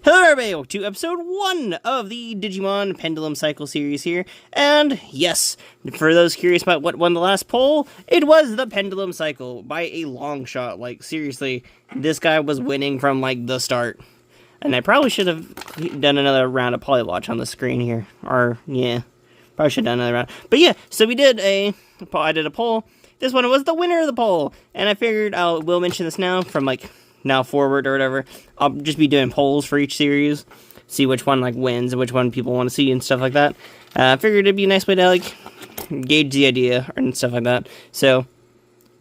Hello everybody, welcome to episode 1 of the Digimon Pendulum Cycle series here, and yes, for those curious about what won the last poll, it was the Pendulum Cycle, by a long shot. Like, seriously, this guy was winning from, like, the start. And I probably should have done another round of Polywatch on the screen here, or, yeah, probably should have done another round. But yeah, so I did a poll. This one was the winner of the poll, and I figured we'll mention this now from, like, now forward or whatever. I'll just be doing polls for each series, see which one like wins and which one people want to see and stuff like that. I figured it'd be a nice way to like gauge the idea and stuff like that. So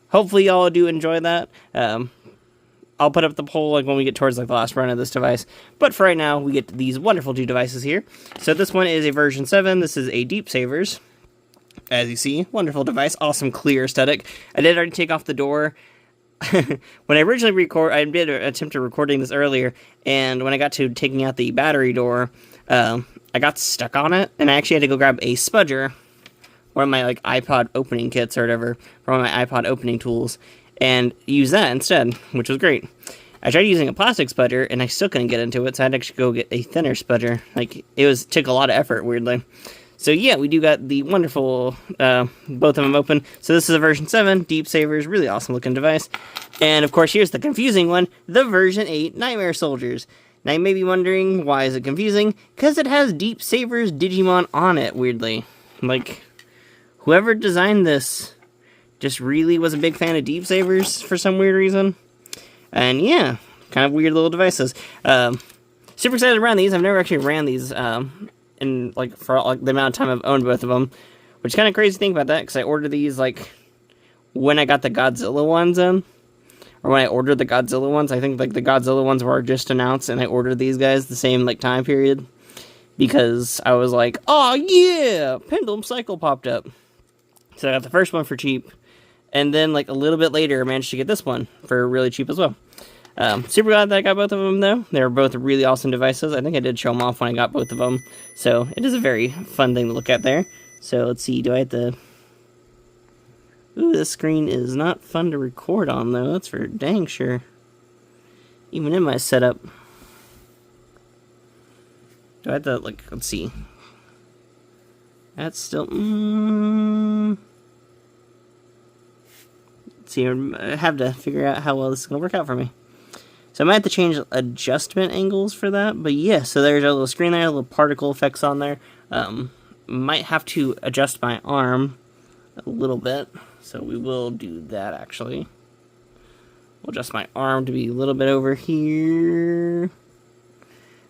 hopefully y'all do enjoy that. I'll put up the poll like when we get towards like the last run of this device. But for right now, we get these wonderful two devices here. So this one is a version 7. This is a Deep Savers. As you see, wonderful device, awesome clear aesthetic. I did already take off the door. When I originally I did attempt to recording this earlier, and when I got to taking out the battery door, I got stuck on it, and I actually had to go grab a spudger, one of my like iPod opening kits or whatever, from my iPod opening tools, and use that instead, which was great. I tried using a plastic spudger, and I still couldn't get into it, so I had to actually go get a thinner spudger. Like, took a lot of effort, weirdly. So yeah, we do got the wonderful, both of them open. So this is a version 7, Deep Savers, really awesome looking device. And of course, here's the confusing one, the version 8, Nightmare Soldiers. Now you may be wondering, why is it confusing? Because it has Deep Savers Digimon on it, weirdly. Like, whoever designed this just really was a big fan of Deep Savers for some weird reason. And yeah, kind of weird little devices. Super excited to run these. I've never actually ran these, and like for like the amount of time I've owned both of them, which is kind of crazy to think about that, because I ordered these like when I got the Godzilla ones in, or when I ordered the Godzilla ones. I think like the Godzilla ones were just announced, and I ordered these guys the same like time period, because I was like, oh yeah, Pendulum Cycle popped up, so I got the first one for cheap, and then like a little bit later I managed to get this one for really cheap as well. Super glad that I got both of them, though. They're both really awesome devices. I think I did show them off when I got both of them. So, it is a very fun thing to look at there. So, let's see. Do I have to... Ooh, this screen is not fun to record on, though. That's for dang sure. Even in my setup. Do I have to, like, let's see. That's still... Let's see. I have to figure out how well this is going to work out for me. So I might have to change adjustment angles for that, but yeah, so there's a little screen there, a little particle effects on there. Might have to adjust my arm a little bit, so we will do that actually. We'll adjust my arm to be a little bit over here.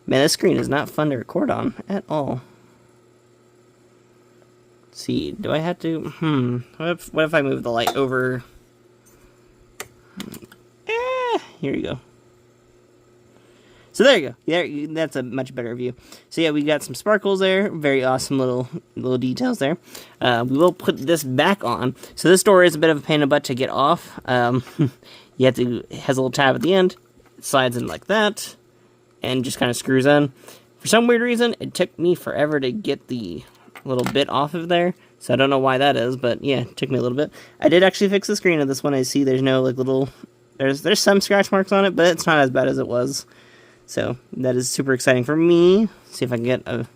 Man, this screen is not fun to record on at all. Let's see, do I have to, what if I move the light over? Here you go. So there you go. There, that's a much better view. So yeah, we got some sparkles there. Very awesome little details there. We will put this back on. So this door is a bit of a pain in the butt to get off. You have to, it has a little tab at the end. It slides in like that, and just kind of screws in. For some weird reason, it took me forever to get the little bit off of there. So I don't know why that is, but yeah, it took me a little bit. I did actually fix the screen of this one. I see there's no like little, there's some scratch marks on it, but it's not as bad as it was. So, that is super exciting for me. See if I can get a...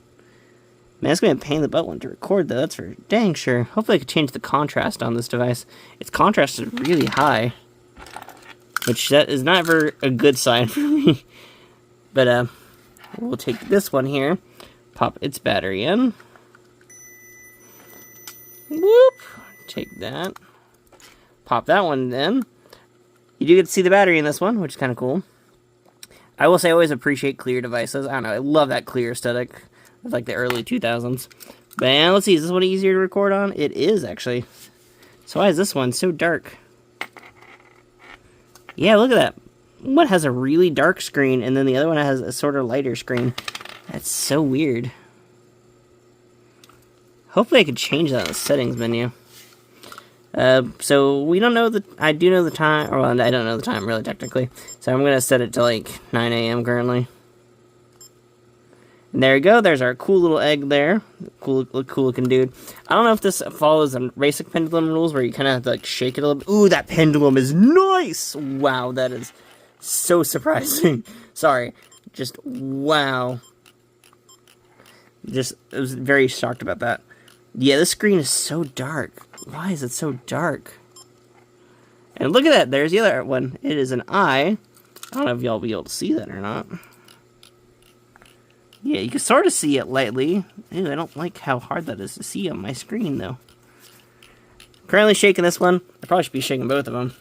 Man, it's going to be a pain in the butt one to record, though. That's for dang sure. Hopefully I can change the contrast on this device. Its contrast is really high, which that is not ever a good sign for me. But, we'll take this one here, pop its battery in. Whoop! Take that. Pop that one in. You do get to see the battery in this one, which is kind of cool. I will say I always appreciate clear devices. I don't know, I love that clear aesthetic of like the early 2000s. But yeah, let's see, is this one easier to record on? It is, actually. So why is this one so dark? Yeah, look at that. One has a really dark screen, and then the other one has a sort of lighter screen. That's so weird. Hopefully I could change that in the settings menu. So we don't know I do know the time, or well, I don't know the time really technically. So I'm gonna set it to like 9 AM currently. And there you go, there's our cool little egg there. Cool looking dude. I don't know if this follows the basic pendulum rules where you kind of have to like shake it a little bit. Ooh, that pendulum is nice! Wow, that is so surprising. Sorry. Just, wow. I was very shocked about that. Yeah, this screen is so dark. Why is it so dark? And look at that, there's the other one. It is an eye. I don't know if y'all will be able to see that or not. Yeah, you can sort of see it lightly. Ew, I don't like how hard that is to see on my screen, though. Currently shaking this one. I probably should be shaking both of them.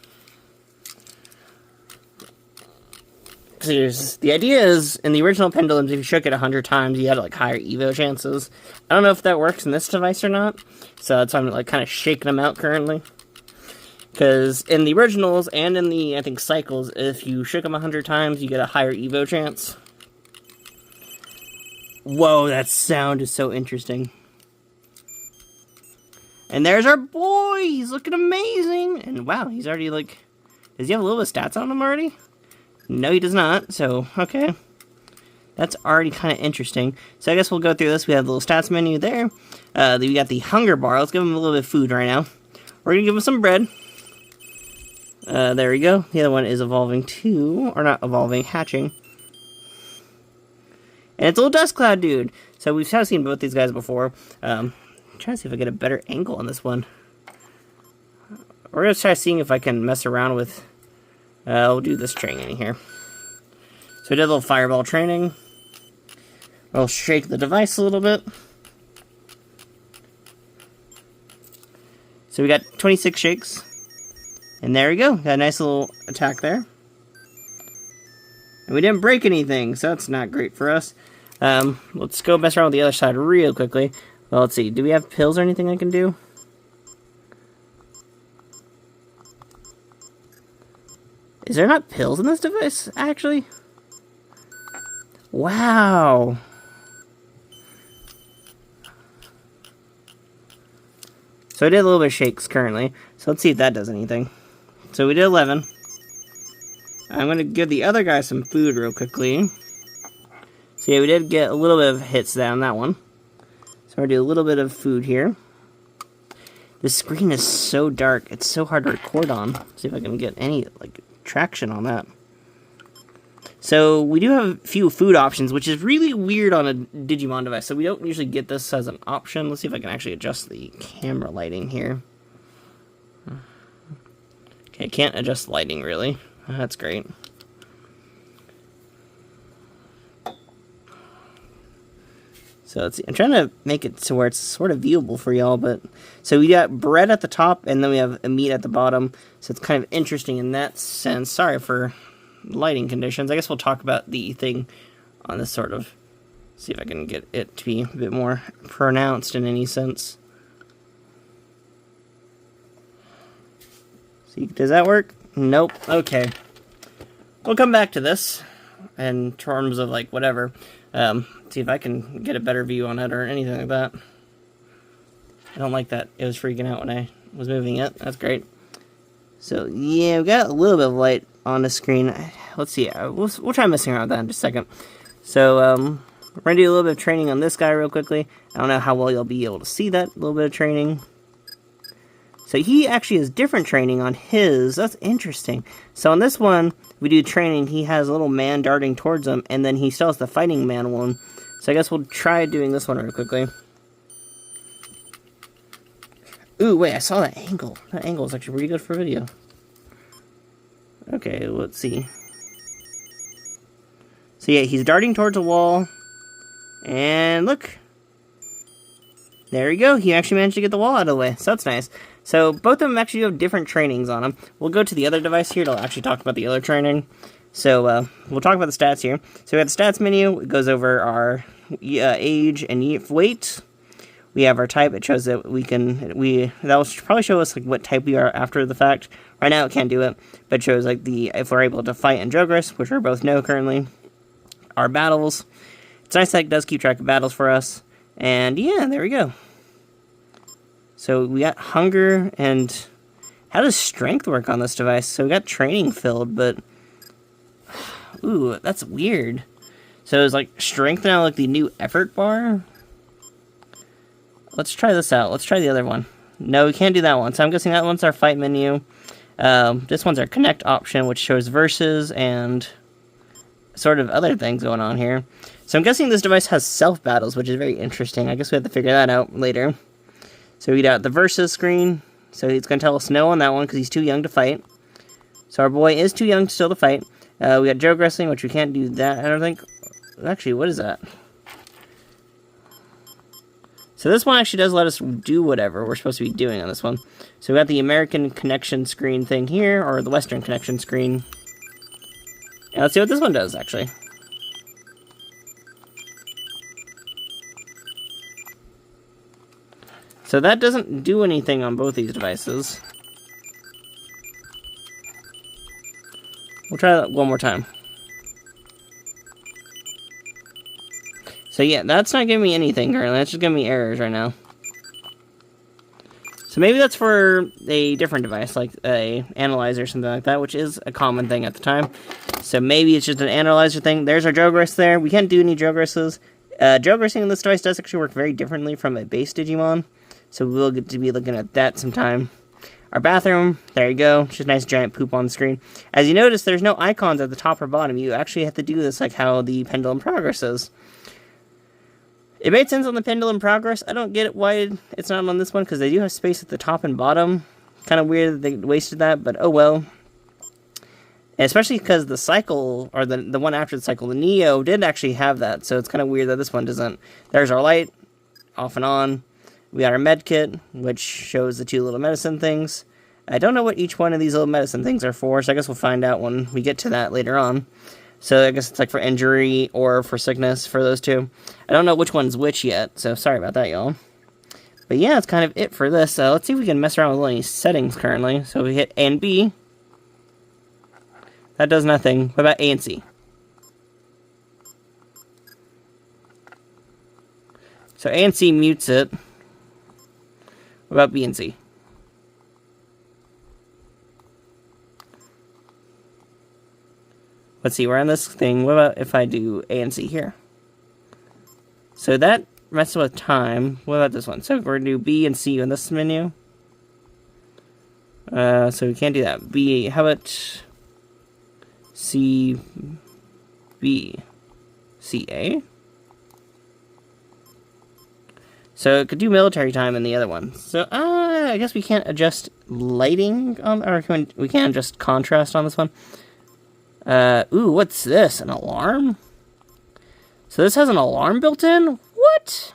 The idea is, in the original Pendulums, if you shook it 100 times, you had, like, higher Evo chances. I don't know if that works in this device or not, so that's why I'm, like, kind of shaking them out currently. Because in the originals, and in the, I think, cycles, if you shook them 100 times, you get a higher Evo chance. Whoa, that sound is so interesting. And there's our boy! He's looking amazing! And wow, he's already, like... Does he have a little bit of stats on him already? No, he does not, so, okay. That's already kind of interesting. So I guess we'll go through this. We have the little stats menu there. We got the hunger bar. Let's give him a little bit of food right now. We're going to give him some bread. There we go. The other one is evolving too. Or not evolving, hatching. And it's a little dust cloud dude. So we've kind of seen both these guys before. I'm trying to see if I get a better angle on this one. We're going to try seeing if I can mess around with... we'll do this training here. So we did a little fireball training. We'll shake the device a little bit. So we got 26 shakes. And there we go. Got a nice little attack there. And we didn't break anything, so that's not great for us. Let's go mess around with the other side real quickly. Well, let's see. Do we have pills or anything I can do? Is there not pills in this device, actually? Wow. So I did a little bit of shakes currently. So let's see if that does anything. So we did 11. I'm going to give the other guy some food real quickly. So yeah, we did get a little bit of hits down that one. So we're going to do a little bit of food here. This screen is so dark. It's so hard to record on. Let's see if I can get any, like... traction on that. So we do have a few food options, which is really weird on a Digimon device. So we don't usually get this as an option. Let's see if I can actually adjust the camera lighting here. Okay, I can't adjust lighting really. That's great. So let's see. I'm trying to make it to where it's sort of viewable for y'all, but... So we got bread at the top, and then we have a meat at the bottom. So it's kind of interesting in that sense. Sorry for lighting conditions. I guess we'll talk about the thing on this sort of... See if I can get it to be a bit more pronounced in any sense. See, does that work? Nope. Okay. We'll come back to this in terms of, like, whatever. See if I can get a better view on it or anything like that. I don't like that. It was freaking out when I was moving it. That's great. So, yeah, we got a little bit of light on the screen. Let's see. We'll try messing around with that in just a second. So, we're going to do a little bit of training on this guy real quickly. I don't know how well you'll be able to see that. A little bit of training. So, he actually has different training on his. That's interesting. So, on this one, we do training. He has a little man darting towards him, and then he still has the fighting man one. So, I guess we'll try doing this one real quickly. Ooh, wait, I saw that angle. That angle is actually pretty good for video. Okay, let's see. So yeah, he's darting towards a wall. And look. There you go. He actually managed to get the wall out of the way. So that's nice. So both of them actually have different trainings on them. We'll go to the other device here to actually talk about the other training. So we'll talk about the stats here. So we have the stats menu. It goes over our age and weight. We have our type. It shows that that will probably show us like what type we are after the fact. Right now it can't do it, but it shows like if we're able to fight and Jogress, which we both know currently. Our battles. It's nice that it does keep track of battles for us. And yeah, there we go. So we got hunger and how does strength work on this device? So we got training filled, but ooh, that's weird. So it's like strength now, like the new effort bar. Let's try this out. Let's try the other one. No, we can't do that one. So I'm guessing that one's our fight menu. This one's our connect option, which shows versus and sort of other things going on here. So I'm guessing this device has self-battles, which is very interesting. I guess we have to figure that out later. So we got the versus screen. So he's going to tell us no on that one because he's too young to fight. So our boy is too young still to fight. We got joke wrestling, which we can't do that, I don't think. Actually, what is that? So this one actually does let us do whatever we're supposed to be doing on this one. So we got the American connection screen thing here, or the Western connection screen. And let's see what this one does, actually. So that doesn't do anything on both these devices. We'll try that one more time. So yeah, that's not giving me anything currently. That's just giving me errors right now. So maybe that's for a different device, like a analyzer or something like that, which is a common thing at the time. So maybe it's just an analyzer thing. There's our joke wrist there. We can't do any joke wrists. Joke wristing on this device does actually work very differently from a base Digimon. So we'll get to be looking at that sometime. Our bathroom, there you go. Just nice giant poop on the screen. As you notice, there's no icons at the top or bottom. You actually have to do this like how the Pendulum progresses. It made sense on the Pendulum Progress. I don't get it why it's not on this one, because they do have space at the top and bottom. Kind of weird that they wasted that, but oh well. And especially because the cycle, or the one after the cycle, the Neo, did actually have that, so it's kind of weird that this one doesn't. There's our light, off and on. We got our med kit, which shows the two little medicine things. I don't know what each one of these little medicine things are for, so I guess we'll find out when we get to that later on. So I guess it's like for injury or for sickness for those two. I don't know which one's which yet, so sorry about that, y'all. But yeah, that's kind of it for this. Let's see if we can mess around with any settings currently. So we hit A and B. That does nothing. What about A and C? So A and C mutes it. What about B and C? Let's see, we're on this thing. What about if I do A and C here? So that messes with time. What about this one? So we're going to do B and C on this menu. So we can't do that. B, how about C, B, C, A? So it could do military time in the other one. So I guess we can't adjust lighting on, or we can adjust contrast on this one. Ooh, what's this? An alarm? So this has an alarm built in? What?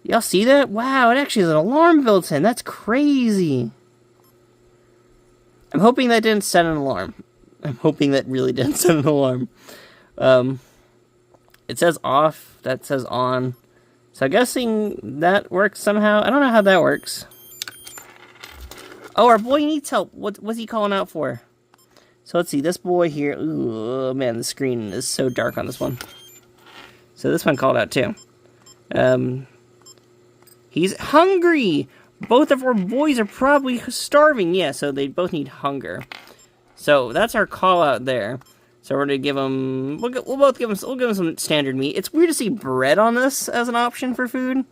Y'all see that? Wow, it actually has an alarm built in. That's crazy. I'm hoping that didn't set an alarm. I'm hoping that really didn't set an alarm. It says off. That says on. So I'm guessing that works somehow. I don't know how that works. Oh, our boy needs help. What's he calling out for? So let's see. This boy here. Ooh, man, the screen is so dark on this one. So this one called out too. He's hungry. Both of our boys are probably starving. Yeah, so they both need hunger. So that's our call out there. So we're gonna give them. We'll give them some standard meat. It's weird to see bread on this as an option for food.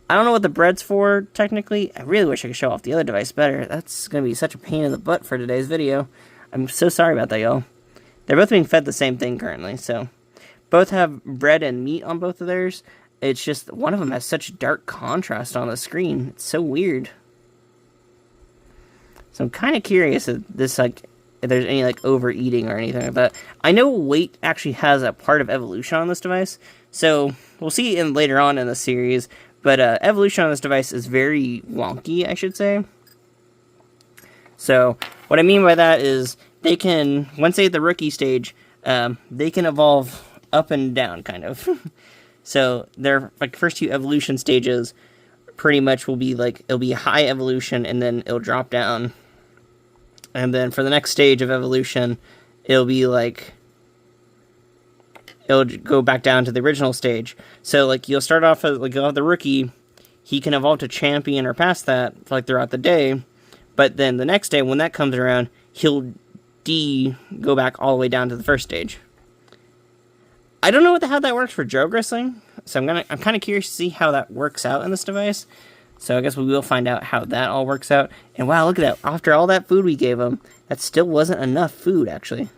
I don't know what the bread's for, technically. I really wish I could show off the other device better. That's going to be such a pain in the butt for today's video. I'm so sorry about that, y'all. They're both being fed the same thing currently, so. Both have bread and meat on both of theirs. It's just, one of them has such dark contrast on the screen. It's so weird. So I'm kind of curious if this, like, if there's any, like, overeating or anything like that. I know weight actually has a part of evolution on this device, so we'll see later on in the series. But evolution on this device is very wonky, I should say. So what I mean by that is they can, once they hit the rookie stage, they can evolve up and down, kind of. So their like first two evolution stages pretty much will be like, it'll be high evolution and then it'll drop down. And then for the next stage of evolution, it'll be like, it'll go back down to the original stage. So, like, you'll start off as, like, you'll have the rookie, he can evolve to champion or past that, like, throughout the day, but then the next day, when that comes around, he'll go back all the way down to the first stage. I don't know how that works for joke wrestling, so I'm kind of curious to see how that works out in this device. So I guess we will find out how that all works out. And wow, look at that. After all that food we gave him, that still wasn't enough food, actually.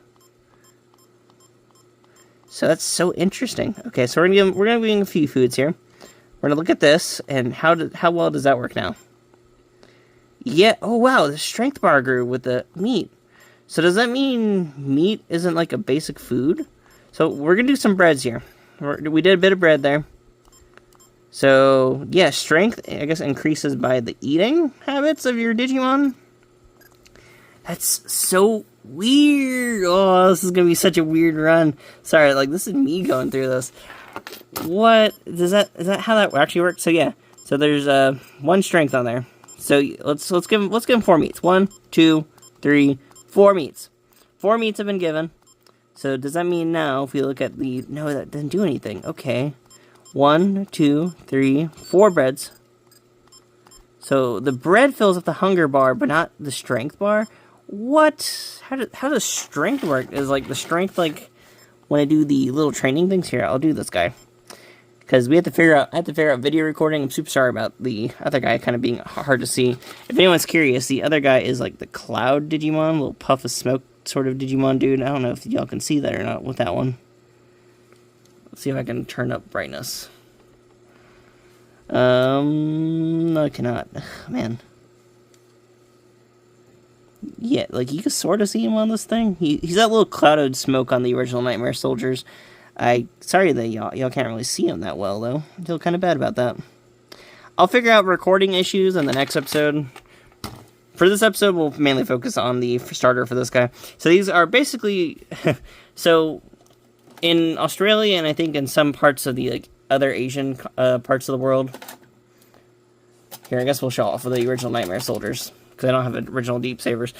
So that's so interesting. Okay, so we're gonna give him a few foods here. We're gonna look at this, and how well does that work now? Yeah, oh wow, the strength bar grew with the meat. So does that mean meat isn't like a basic food? So we're gonna do some breads here. We did a bit of bread there. So, yeah, strength, I guess, increases by the eating habits of your Digimon. That's so weird. Oh, this is going to be such a weird run. Sorry, like, this is me going through this. What? Is that how that actually works? So, yeah. So, there's 1 strength on there. So, let's give him 4 meats. 1, 2, 3, 4 meats. 4 meats have been given. So, does that mean now, if we look at the... No, that doesn't do anything. Okay. 1, 2, 3, 4 breads. So the bread fills up the hunger bar, but not the strength bar. What? How does strength work? Is like the strength like when I do the little training things here? I'll do this guy because we have to figure out. I have to figure out video recording. I'm super sorry about the other guy kind of being hard to see. If anyone's curious, the other guy is like the cloud Digimon, little puff of smoke sort of Digimon dude. I don't know if y'all can see that or not with that one. Let's see if I can turn up brightness. No, I cannot. Man. Yeah, like, you can sort of see him on this thing. He's that little cloud of smoke on the original Nightmare Soldiers. Sorry that y'all can't really see him that well, though. I feel kind of bad about that. I'll figure out recording issues in the next episode. For this episode, we'll mainly focus on the starter for this guy. So these are basically... so... in Australia, and I think in some parts of the like other Asian parts of the world. Here, I guess we'll show off for the original Nightmare Soldiers, because I don't have original Deep Sabers.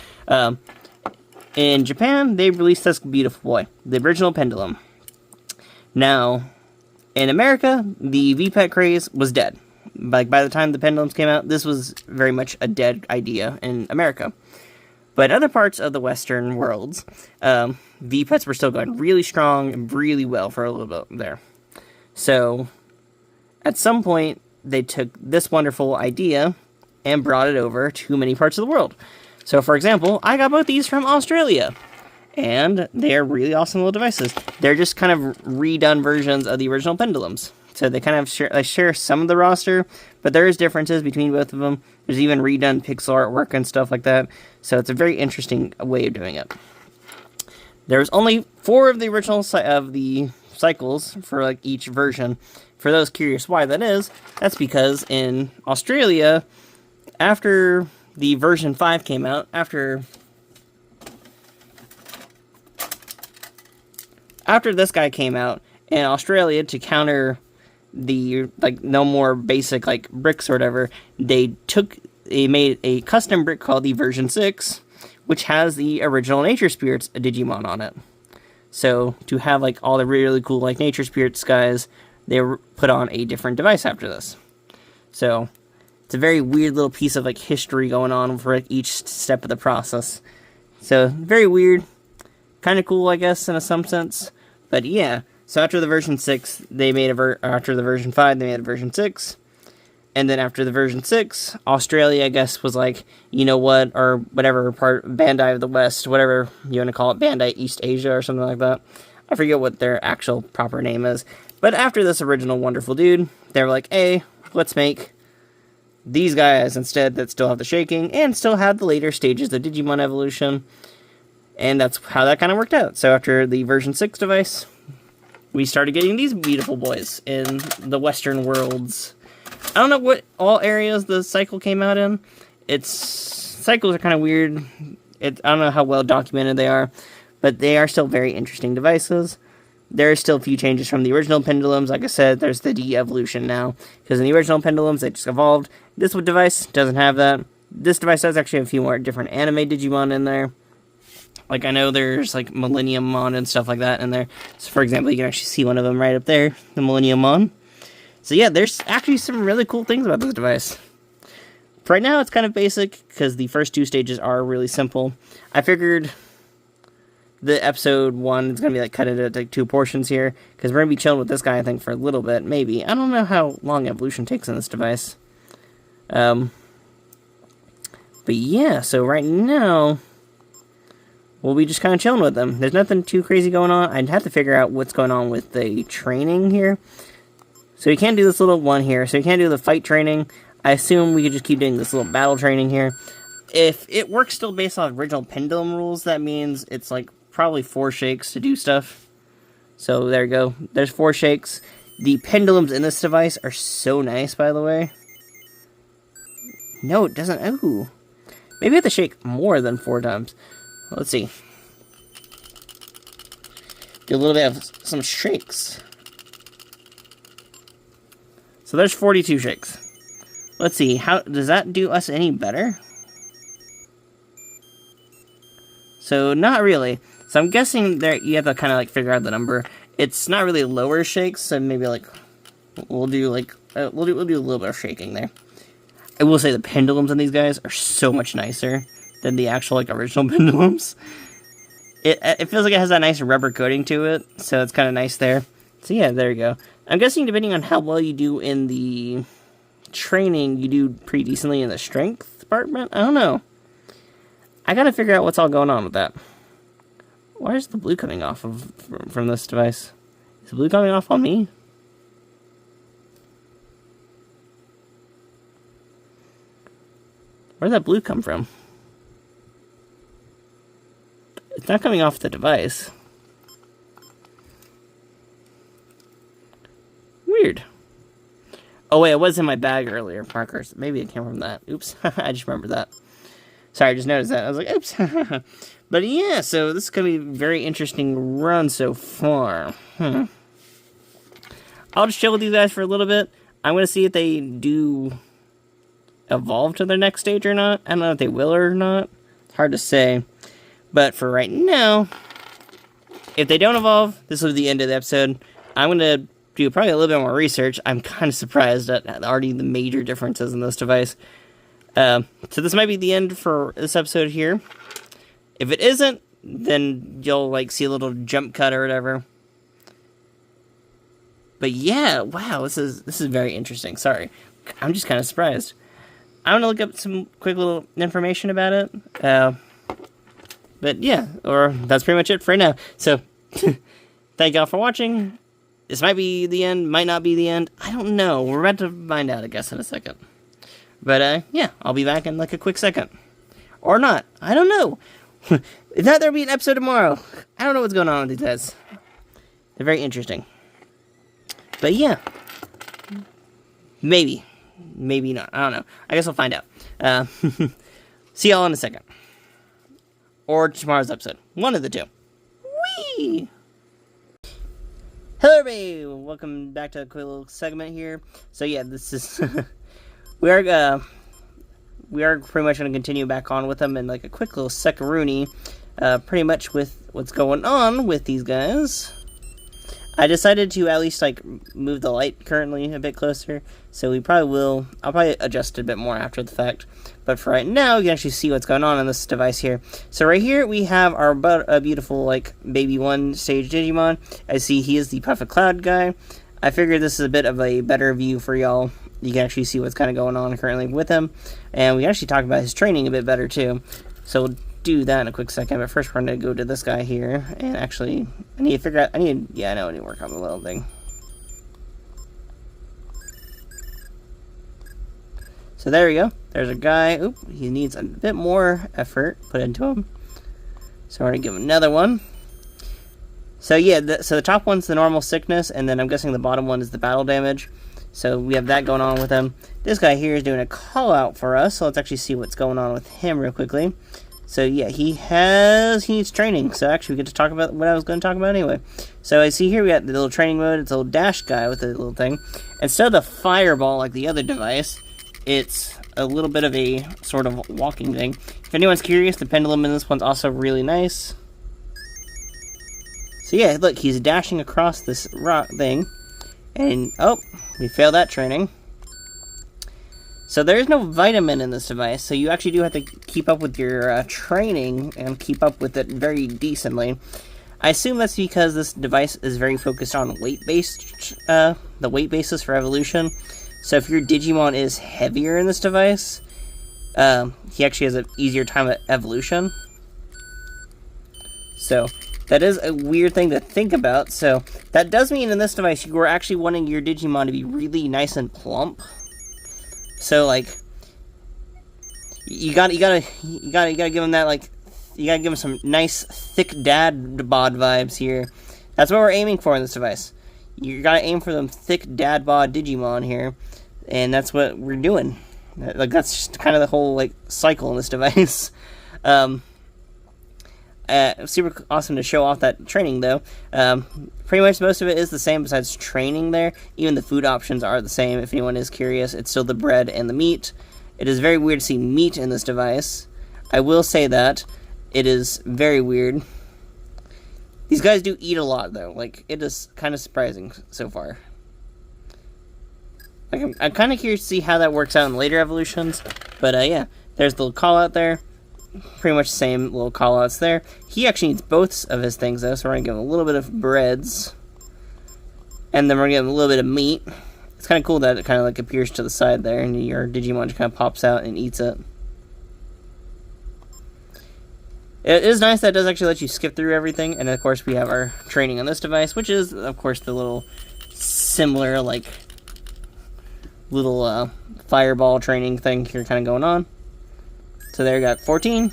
In Japan, they released this beautiful boy, the original Pendulum. Now, in America, the VPET craze was dead. Like, by the time the Pendulums came out, this was very much a dead idea in America. But other parts of the Western worlds, VPETs were still going really strong and really well for a little bit there. So, at some point, they took this wonderful idea and brought it over to many parts of the world. So, for example, I got both these from Australia. And they're really awesome little devices. They're just kind of redone versions of the original Pendulums. So they kind of share some of the roster, but there is differences between both of them. There's even redone pixel artwork and stuff like that. So it's a very interesting way of doing it. There's only 4 of the original of the cycles for like each version. For those curious why that is, that's because in Australia, after the version 5 came out, after this guy came out in Australia, to counter the like no more basic like bricks or whatever, they made a custom brick called the version 6, which has the original Nature Spirits Digimon on it. So to have like all the really cool like Nature Spirits guys, they put on a different device after this. So it's a very weird little piece of like history going on for like, each step of the process. So very weird, kind of cool, I guess, in some sense. But yeah, so after the version 6, they made after the version 5, they made a version 6. And then after the version 6, Australia, I guess, was like, you know what, or whatever part, Bandai of the West, whatever you want to call it, Bandai East Asia or something like that. I forget what their actual proper name is. But after this original wonderful dude, they were like, hey, let's make these guys instead that still have the shaking and still have the later stages of Digimon evolution. And that's how that kind of worked out. So after the version 6 device, we started getting these beautiful boys in the Western worlds. I don't know what all areas the cycle came out in. Cycles are kind of weird. I don't know how well documented they are, but they are still very interesting devices. There are still a few changes from the original Pendulums. Like I said, there's the de-evolution now, because in the original Pendulums, they just evolved. This device doesn't have that. This device does actually have a few more different anime Digimon in there. Like, I know there's, like, Millennium Mon and stuff like that in there. So, for example, you can actually see one of them right up there, the Millennium Mon. So, yeah, there's actually some really cool things about this device. For right now, it's kind of basic, because the first 2 stages are really simple. I figured the episode 1 is going to be, like, cut into, like, 2 portions here, because we're going to be chilling with this guy, I think, for a little bit, maybe. I don't know how long evolution takes in this device. But yeah, so right now, we'll be just kind of chilling with them. There's nothing too crazy going on. I'd have to figure out what's going on with the training here. So we can't do this little one here. So we can't do the fight training. I assume we could just keep doing this little battle training here. If it works still based on original Pendulum rules, that means it's like probably 4 shakes to do stuff. So there you go. There's 4 shakes. The pendulums in this device are so nice, by the way. No, it doesn't. Ooh. Maybe I have to shake more than 4 times. Let's see. Do a little bit of some shakes. So there's 42 shakes. Let's see. How does that do us any better? So not really. So I'm guessing there you have to kind of like figure out the number. It's not really lower shakes, so maybe like we'll do like we'll do a little bit of shaking there. I will say the pendulums on these guys are so much nicer than the actual like original pendulums. It feels like it has that nice rubber coating to it, so it's kind of nice there. So yeah, there you go. I'm guessing depending on how well you do in the training, you do pretty decently in the strength department. I don't know. I gotta figure out what's all going on with that. Why is the blue coming off from this device? Is the blue coming off on me? Where'd that blue come from? It's not coming off the device. Weird. Oh wait, it was in my bag earlier, markers. Maybe it came from that. Oops, I just remembered that. Sorry, I just noticed that. I was like, oops. But yeah, so this is going to be a very interesting run so far. I'll just chill with these guys for a little bit. I'm going to see if they do evolve to their next stage or not. I don't know if they will or not. It's hard to say. But for right now, if they don't evolve, this will be the end of the episode. I'm going to do probably a little bit more research. I'm kind of surprised at already the major differences in this device. So this might be the end for this episode here. If it isn't, then you'll like see a little jump cut or whatever. But yeah, wow, this is very interesting. Sorry, I'm just kind of surprised. I'm gonna look up some quick little information about it. But yeah, or that's pretty much it for now. So thank y'all for watching. This might be the end, might not be the end. I don't know. We're about to find out, I guess, in a second. But, yeah, I'll be back in, like, a quick second. Or not. I don't know. If not, there'll be an episode tomorrow. I don't know what's going on with these guys. They're very interesting. But, yeah. Maybe. Maybe not. I don't know. I guess we'll find out. See y'all in a second. Or tomorrow's episode. One of the two. Whee! Hello, everybody! Welcome back to a quick little segment here. So, yeah, this is... We are pretty much going to continue back on with them in like a quick little second-rooney, pretty much with what's going on with these guys. I decided to at least like move the light currently a bit closer, so I'll probably adjust it a bit more after the fact. But for right now, you can actually see what's going on this device here. So right here, we have our beautiful like baby 1 stage Digimon. I see he is the Puffet Cloud guy. I figured this is a bit of a better view for y'all. You can actually see what's kind of going on currently with him. And we can actually talk about his training a bit better, too. So we'll do that in a quick second. But first, we're going to go to this guy here. And actually, I need to figure out... I need to work on the little thing. So there we go. There's a guy. Oop, he needs a bit more effort put into him. So we're going to give him another one. So yeah, so the top one's the normal sickness. And then I'm guessing the bottom one is the battle damage. So we have that going on with him. This guy here is doing a call out for us. So let's actually see what's going on with him real quickly. So yeah, he needs training. So actually we get to talk about what I was going to talk about anyway. So I see here we got the little training mode. It's a little dash guy with a little thing. Instead of the fireball like the other device, it's a little bit of a sort of walking thing. If anyone's curious, the pendulum in this one's also really nice. So yeah, look, he's dashing across this rock thing. And, oh, we failed that training. So there is no vitamin in this device, so you actually do have to keep up with your training and keep up with it very decently. I assume that's because this device is very focused on weight-based, the weight basis for evolution. So if your Digimon is heavier in this device, he actually has an easier time at evolution. So that is a weird thing to think about. So that does mean in this device you are actually wanting your Digimon to be really nice and plump. So like you gotta give him that, like, you gotta give him some nice thick dad bod vibes here. That's what we're aiming for in this device. You gotta aim for them thick dad bod Digimon here, and that's what we're doing. Like, that's just kind of the whole, like, cycle in this device. Super awesome to show off that training, though. Pretty much most of it is the same besides training there. Even the food options are the same, if anyone is curious. It's still the bread and the meat. It is very weird to see meat in this device. I will say that. It is very weird. These guys do eat a lot, though. Like, it is kind of surprising so far. Like, I'm kind of curious to see how that works out in later evolutions. But, yeah. There's the little call-out there. Pretty much the same little call-outs there. He actually needs both of his things, though. So we're going to give him a little bit of breads. And then we're going to give him a little bit of meat. It's kind of cool that it kind of, like, appears to the side there. And your Digimon just kind of pops out and eats it. It is nice that it does actually let you skip through everything. And, of course, we have our training on this device, which is, of course, the little similar, like, little fireball training thing here kind of going on. So there you got 14.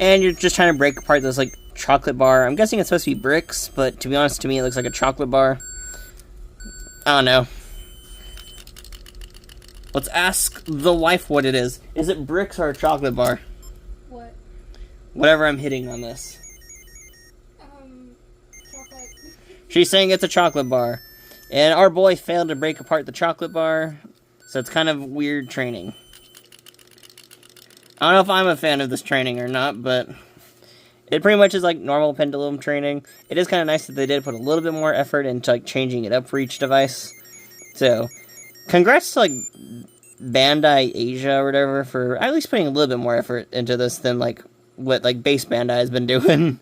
And you're just trying to break apart this, like, chocolate bar. I'm guessing it's supposed to be bricks, but to be honest, to me, it looks like a chocolate bar. I don't know. Let's ask the wife what it is. Is it bricks or a chocolate bar? What? Whatever I'm hitting on this. Chocolate. She's saying it's a chocolate bar. And our boy failed to break apart the chocolate bar, so it's kind of weird training. I don't know if I'm a fan of this training or not, but it pretty much is like normal Pendulum training. It is kind of nice that they did put a little bit more effort into, like, changing it up for each device. So, congrats to, like, Bandai Asia or whatever for at least putting a little bit more effort into this than, like, what, like, base Bandai has been doing.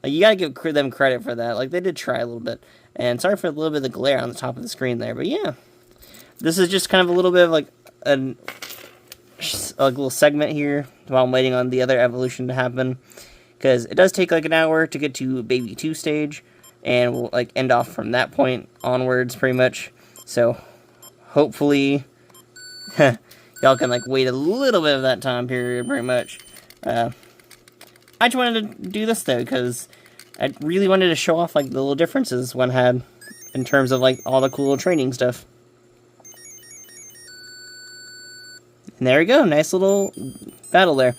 Like, you gotta give them credit for that. Like, they did try a little bit. And sorry for a little bit of the glare on the top of the screen there, but yeah. This is just kind of a little bit of, like, a little segment here while I'm waiting on the other evolution to happen. Because it does take, like, an hour to get to Baby 2 stage. And we'll, like, end off from that point onwards, pretty much. So, hopefully, y'all can, like, wait a little bit of that time period, pretty much. I just wanted to do this, though, because I really wanted to show off, like, the little differences one had in terms of, like, all the cool training stuff. And there we go, nice little battle there.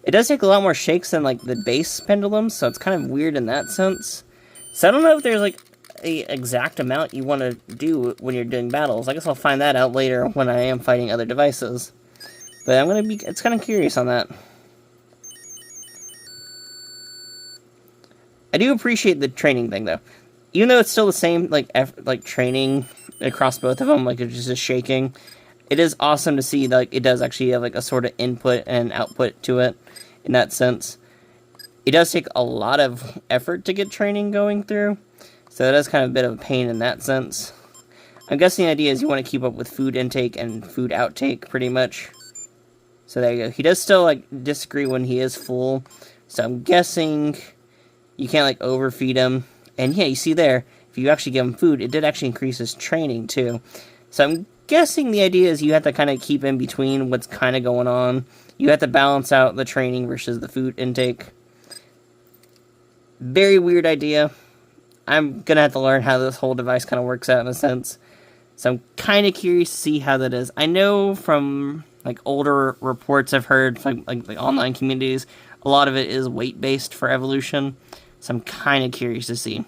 It does take a lot more shakes than, like, the base Pendulum, so it's kind of weird in that sense. So I don't know if there's, like, a exact amount you want to do when you're doing battles. I guess I'll find that out later when I am fighting other devices. But I'm gonna be, it's kind of curious on that. I do appreciate the training thing, though. Even though it's still the same, like, training across both of them, like, it's just shaking. It is awesome to see, like, it does actually have, like, a sort of input and output to it, in that sense. It does take a lot of effort to get training going through, so that is kind of a bit of a pain in that sense. I'm guessing the idea is you want to keep up with food intake and food outtake, pretty much. So there you go. He does still, like, disagree when he is full, so I'm guessing you can't, like, overfeed him. And yeah, you see there, if you actually give him food, it did actually increase his training, too. So I'm guessing the idea is you have to kind of keep in between what's kind of going on. You have to balance out the training versus the food intake. Very weird idea. I'm going to have to learn how this whole device kind of works out in a sense. So I'm kind of curious to see how that is. I know from, like, older reports I've heard, like online communities, a lot of it is weight-based for evolution. So I'm kind of curious to see.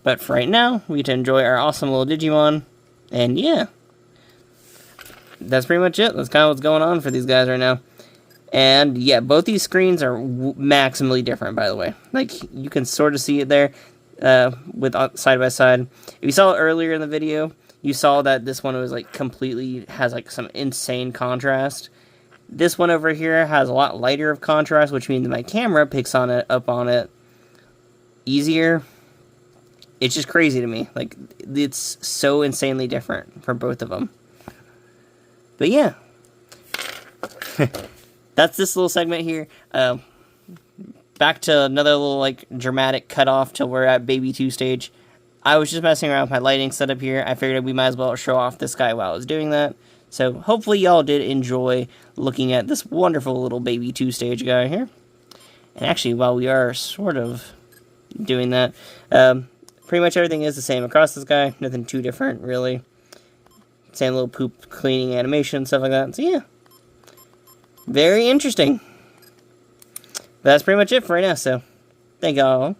But for right now, we get to enjoy our awesome little Digimon. And yeah. That's pretty much it. That's kind of what's going on for these guys right now. And yeah, both these screens are maximally different, by the way. Like, you can sort of see it there with side by side. If you saw it earlier in the video, you saw that this one was, like, completely has, like, some insane contrast. This one over here has a lot lighter of contrast, which means my camera picks up on it easier. it's just crazy to me. Like, it's so insanely different for both of them. But yeah. That's this little segment here. Back to another little, like, dramatic cutoff till we're at Baby 2 stage. I was just messing around with my lighting setup here. I figured we might as well show off this guy while I was doing that. So, hopefully y'all did enjoy looking at this wonderful little Baby 2 stage guy here. And actually, while we are sort of doing that, pretty much everything is the same across this guy. Nothing too different, really. Same little poop cleaning animation, stuff like that. So, yeah. Very interesting. That's pretty much it for right now, so thank y'all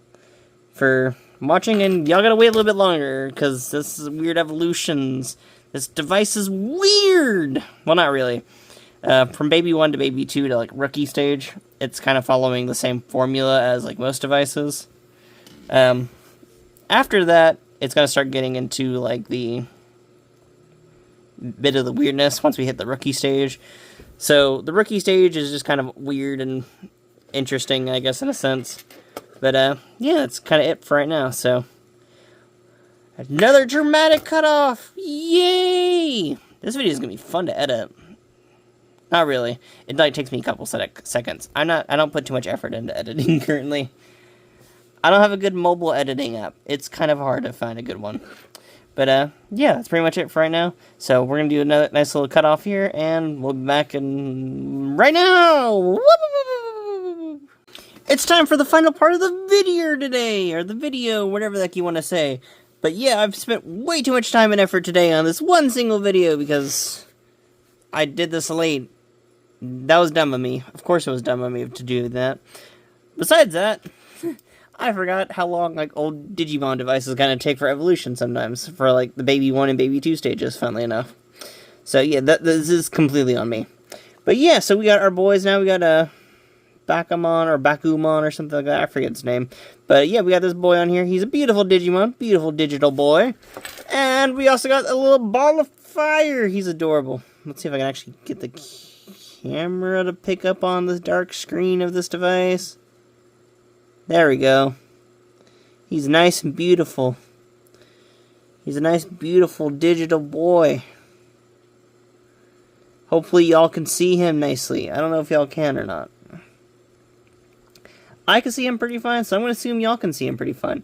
for watching, and y'all gotta wait a little bit longer, because this is weird evolutions. This device is weird! Well, not really. From Baby 1 to Baby 2 to, like, Rookie stage, it's kind of following the same formula as, like, most devices. After that, it's gonna start getting into, like, the bit of the weirdness once we hit the Rookie stage. So, the Rookie stage is just kind of weird and interesting, I guess, in a sense. But, yeah, that's kind of it for right now, so. Another dramatic cutoff! Yay! This video is going to be fun to edit. Not really. It, like, takes me a couple seconds. I don't put too much effort into editing currently. I don't have a good mobile editing app. It's kind of hard to find a good one. But, yeah, that's pretty much it for right now. So, we're going to do another nice little cutoff here, and we'll be back in right now! Woo! It's time for the final part of the video today, or the video, whatever the heck you want to say. But yeah, I've spent way too much time and effort today on this one single video, because I did this late. That was dumb of me. Of course it was dumb of me to do that. Besides that, I forgot how long, like, old Digimon devices kind of take for evolution sometimes, for, like, the Baby 1 and Baby 2 stages, funnily enough. So, yeah, this is completely on me. But, yeah, so we got our boys now. We got, Bakumon, or Bakumon, or something like that. I forget his name. But, yeah, we got this boy on here. He's a beautiful Digimon. Beautiful digital boy. And we also got a little ball of fire. He's adorable. Let's see if I can actually get the camera to pick up on the dark screen of this device. There we go. He's nice and beautiful. He's a nice, beautiful digital boy. Hopefully y'all can see him nicely. I don't know if y'all can or not. I can see him pretty fine, so I'm going to assume y'all can see him pretty fine.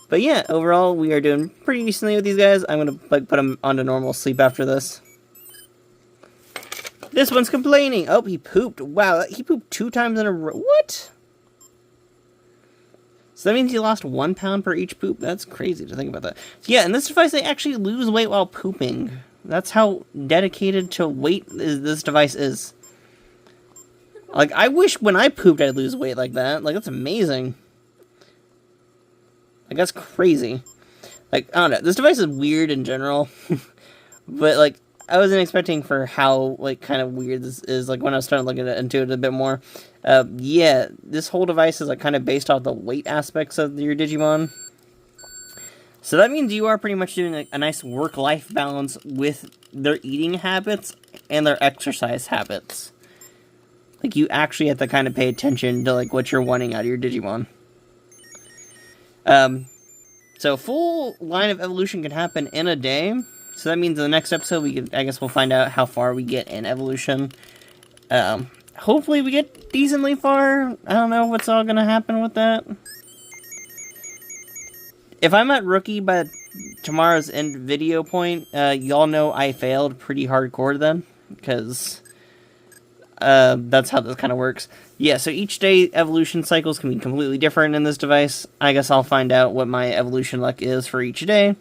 But yeah, overall, we are doing pretty decently with these guys. I'm going to, like, put them onto normal sleep after this. This one's complaining. Oh, he pooped. Wow, he pooped 2 times in a row. What? So that means he lost 1 pound per each poop? That's crazy to think about that. Yeah, in this device, they actually lose weight while pooping. That's how dedicated to weight this device is. Like, I wish when I pooped I'd lose weight like that. Like, that's amazing. Like, that's crazy. Like, I don't know. This device is weird in general. But, like, I wasn't expecting for how, like, kind of weird this is, like, when I was starting looking into it a bit more. Yeah, this whole device is, like, kind of based off the weight aspects of your Digimon. So that means you are pretty much doing, like, a nice work-life balance with their eating habits and their exercise habits. Like, you actually have to kind of pay attention to, like, what you're wanting out of your Digimon. So full line of evolution can happen in a day. So that means in the next episode, I guess we'll find out how far we get in evolution. Hopefully we get decently far. I don't know what's all going to happen with that. If I'm at Rookie by tomorrow's end video point, y'all know I failed pretty hardcore then. Because that's how this kind of works. Yeah, so each day evolution cycles can be completely different in this device. I guess I'll find out what my evolution luck is for each day.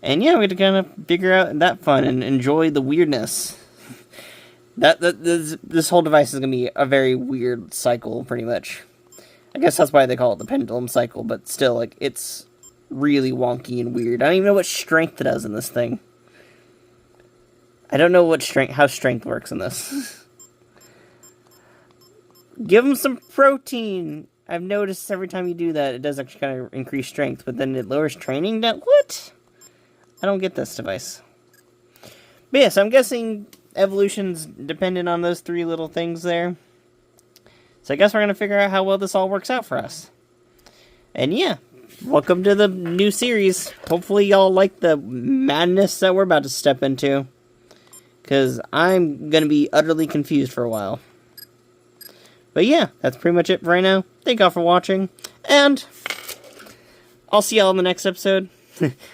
And yeah, we get to kind of figure out that fun and enjoy the weirdness. This whole device is going to be a very weird cycle, pretty much. I guess that's why they call it the pendulum cycle, but still, like, it's really wonky and weird. I don't even know what strength it does in this thing. I don't know how strength works in this. Give them some protein! I've noticed every time you do that, it does actually kind of increase strength, but then it lowers training down. What? I don't get this device. But yes, I'm guessing evolution's dependent on those 3 little things there. So I guess we're going to figure out how well this all works out for us. And yeah, welcome to the new series. Hopefully y'all like the madness that we're about to step into. Because I'm going to be utterly confused for a while. But yeah, that's pretty much it for right now. Thank y'all for watching. And I'll see y'all in the next episode.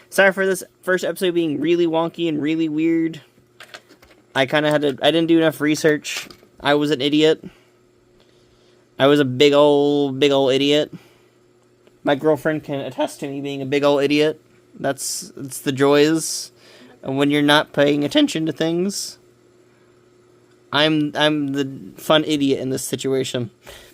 Sorry for this first episode being really wonky and really weird. I didn't do enough research. I was an idiot. I was a big old idiot. My girlfriend can attest to me being a big old idiot. It's the joys of when you're not paying attention to things. I'm the fun idiot in this situation.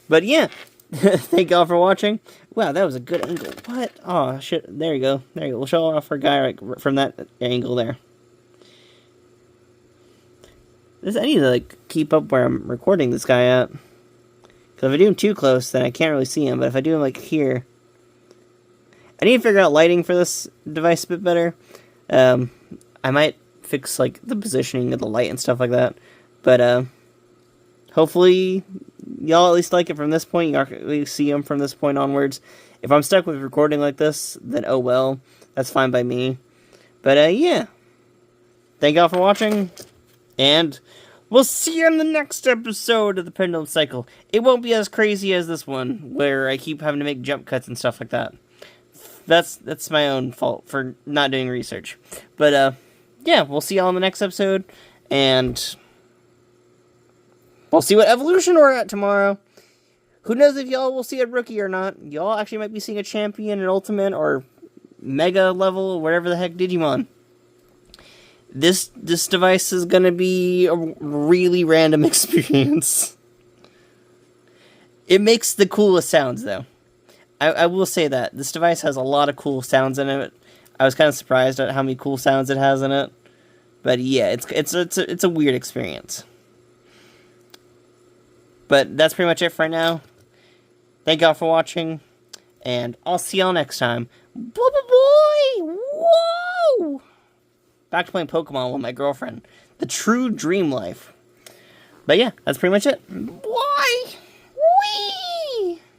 But yeah, thank y'all for watching. Wow, that was a good angle. What? Oh, shit. There you go. There you go. We'll show off our guy right from that angle there. I need to, like, keep up where I'm recording this guy at. Because if I do him too close, then I can't really see him. But if I do him, like, here... I need to figure out lighting for this device a bit better. I might fix, like, the positioning of the light and stuff like that. But, hopefully, y'all at least like it from this point. Y'all can at least see him from this point onwards. If I'm stuck with recording like this, then oh well. That's fine by me. But, yeah. Thank y'all for watching. And we'll see you in the next episode of the Pendulum Cycle. It won't be as crazy as this one, where I keep having to make jump cuts and stuff like that. That's my own fault for not doing research. But, yeah, we'll see y'all in the next episode. And we'll see what evolution we're at tomorrow. Who knows if y'all will see a rookie or not. Y'all actually might be seeing a champion, an ultimate, or mega level, whatever the heck Digimon. This device is gonna be a really random experience. It makes the coolest sounds, though. I will say that. This device has a lot of cool sounds in it. I was kind of surprised at how many cool sounds it has in it. But yeah, it's a weird experience. But that's pretty much it for right now. Thank y'all for watching. And I'll see y'all next time. Boy! Whoa! Back to playing Pokemon with my girlfriend. The true dream life. But yeah, that's pretty much it. Bye!